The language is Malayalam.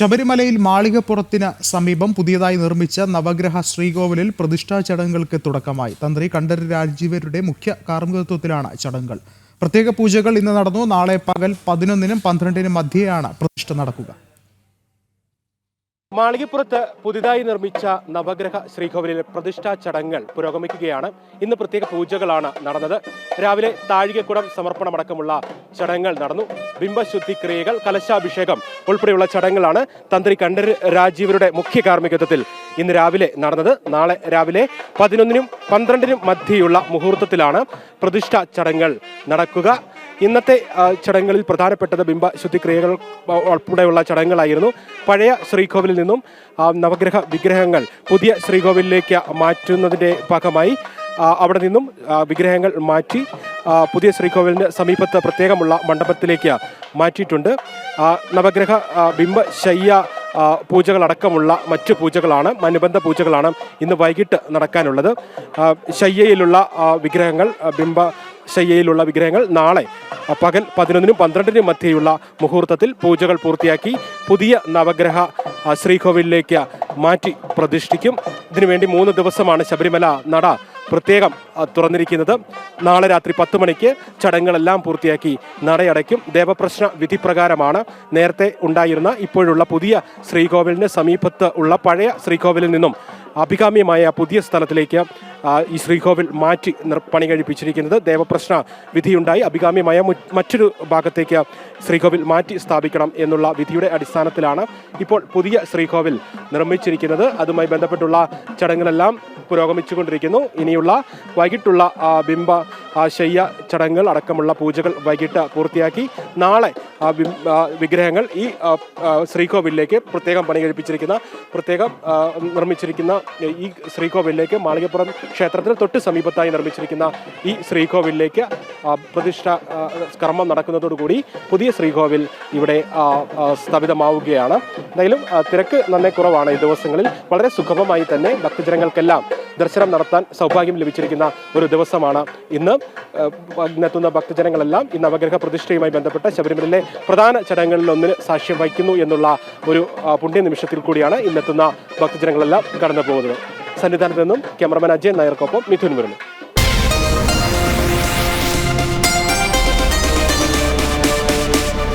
ശബരിമലയിൽ മാളികപ്പുറത്തിന് സമീപം പുതിയതായി നിർമ്മിച്ച നവഗ്രഹ ശ്രീകോവിലിൽ പ്രതിഷ്ഠാ ചടങ്ങുകൾക്ക് തുടക്കമായി. തന്ത്രി കണ്ഠരര് രാജീവരുടെ മുഖ്യ കാർമ്മികത്വത്തിലാണ് ചടങ്ങുകൾ. പ്രത്യേക പൂജകൾ ഇന്ന് നടന്നു. നാളെ പകൽ 11-നും 12-നും മധ്യേയാണ് പ്രതിഷ്ഠ നടക്കുക. മാളികപ്പുറത്ത് പുതിയതായി നിർമ്മിച്ച നവഗ്രഹ ശ്രീകോവിലിലെ പ്രതിഷ്ഠാ ചടങ്ങുകൾ പുരോഗമിക്കുകയാണ്. ഇന്ന് പ്രത്യേക പൂജകളാണ് നടന്നത്. രാവിലെ താഴികക്കുടം സമർപ്പണമടക്കമുള്ള ചടങ്ങുകൾ നടന്നു. ബിംബശുദ്ധി ക്രിയകൾ, കലശാഭിഷേകം ഉൾപ്പെടെയുള്ള ചടങ്ങുകളാണ് തന്ത്രി കണ്ഠരര് രാജീവരുടെ മുഖ്യ കാർമ്മികത്വത്തിൽ ഇന്ന് രാവിലെ നടന്നത്. നാളെ രാവിലെ 11-നും 12-നും മധ്യയുള്ള മുഹൂർത്തത്തിലാണ് പ്രതിഷ്ഠാ ചടങ്ങുകൾ നടക്കുക. ഇന്നത്തെ ചടങ്ങുകളിൽ പ്രധാനപ്പെട്ടത് ബിംബശുദ്ധിക്രിയകൾ ഉൾപ്പെടെയുള്ള ചടങ്ങുകളായിരുന്നു. പഴയ ശ്രീകോവിലിൽ നിന്നും നവഗ്രഹ വിഗ്രഹങ്ങൾ പുതിയ ശ്രീകോവിലിലേക്ക് മാറ്റുന്നതിൻ്റെ ഭാഗമായി അവിടെ നിന്നും വിഗ്രഹങ്ങൾ മാറ്റി പുതിയ ശ്രീകോവിലിന് സമീപത്ത് പ്രത്യേകമുള്ള മണ്ഡപത്തിലേക്ക് മാറ്റിയിട്ടുണ്ട്. നവഗ്രഹ ബിംബശയ്യ പൂജകളടക്കമുള്ള മറ്റ് പൂജകളാണ്, അനുബന്ധ പൂജകളാണ് ഇന്ന് വൈകിട്ട് നടക്കാനുള്ളത്. ശയ്യയിലുള്ള വിഗ്രഹങ്ങൾ, ശയ്യയിലുള്ള വിഗ്രഹങ്ങൾ നാളെ പകൽ 11-നും 12-നും മധ്യയുള്ള മുഹൂർത്തത്തിൽ പൂജകൾ പൂർത്തിയാക്കി പുതിയ നവഗ്രഹ ശ്രീകോവിലിലേക്ക് മാറ്റി പ്രതിഷ്ഠിക്കും. ഇതിനുവേണ്ടി 3 ദിവസമാണ് ശബരിമല നട പ്രത്യേകം തുറന്നിരിക്കുന്നത്. നാളെ രാത്രി 10 മണിക്ക് ചടങ്ങുകളെല്ലാം പൂർത്തിയാക്കി നടയടയ്ക്കും. ദേവപ്രശ്ന വിധി പ്രകാരമാണ് നേരത്തെ ഉണ്ടായിരുന്ന ഇപ്പോഴുള്ള പുതിയ ശ്രീകോവിലിന് സമീപത്ത് ഉള്ള പഴയ ശ്രീകോവിലിൽ നിന്നും അഭികാമ്യമായ പുതിയ സ്ഥലത്തിലേക്ക് ഈ ശ്രീകോവിൽ മാറ്റി പണി കഴിപ്പിച്ചിരിക്കുന്നത്. ദേവപ്രശ്ന വിധിയുണ്ടായി അഭികാമ്യമായ മറ്റൊരു ഭാഗത്തേക്ക് ശ്രീകോവിൽ മാറ്റി സ്ഥാപിക്കണം എന്നുള്ള വിധിയുടെ അടിസ്ഥാനത്തിലാണ് ഇപ്പോൾ പുതിയ ശ്രീകോവിൽ നിർമ്മിച്ചിരിക്കുന്നത്. അതുമായി ബന്ധപ്പെട്ടുള്ള ചടങ്ങുകളെല്ലാം പുരോഗമിച്ചുകൊണ്ടിരിക്കുന്നു. ഇനിയുള്ള വൈകിട്ടുള്ള ബിംബ ശയ്യ ചടങ്ങുകൾ അടക്കമുള്ള പൂജകൾ വൈകിട്ട് പൂർത്തിയാക്കി നാളെ വിഗ്രഹങ്ങൾ ഈ ശ്രീകോവിലേക്ക് പ്രത്യേകം പണി കഴിപ്പിച്ചിരിക്കുന്ന നിർമ്മിച്ചിരിക്കുന്ന ഈ ശ്രീകോവിലേക്ക് മാളികപ്പുറം ക്ഷേത്രത്തിന് തൊട്ട് സമീപത്തായി നിർമ്മിച്ചിരിക്കുന്ന ഈ ശ്രീകോവിലേക്ക് പ്രതിഷ്ഠ കർമ്മം നടക്കുന്നതോടുകൂടി പുതിയ ശ്രീകോവിൽ ഇവിടെ സ്ഥാപിതമാവുകയാണ്. എന്തായാലും തിരക്ക് നന്നേ കുറവാണ് ഈ ദിവസങ്ങളിൽ. വളരെ സുഗമമായി തന്നെ ഭക്തജനങ്ങൾക്കെല്ലാം ദർശനം നടത്താൻ സൗഭാഗ്യം ലഭിച്ചിരിക്കുന്ന ഒരു ദിവസമാണ് ഇന്ന്. ഇന്നെത്തുന്ന ഭക്തജനങ്ങളെല്ലാം ഈ നവഗ്രഹ പ്രതിഷ്ഠയുമായി ബന്ധപ്പെട്ട ശബരിമലയിലെ പ്രധാന ചടങ്ങുകളിൽ ഒന്നിന് സാക്ഷ്യം വഹിക്കുന്നു എന്നുള്ള ഒരു പുണ്യ നിമിഷത്തിൽ കൂടിയാണ് ഇന്നെത്തുന്ന ഭക്തജനങ്ങളെല്ലാം കടന്നു പോകുന്നത്. സന്നിധാനത്ത് നിന്നും ക്യാമറമാൻ അജയൻ നായർക്കൊപ്പം മിഥുൻ വരുന്നു.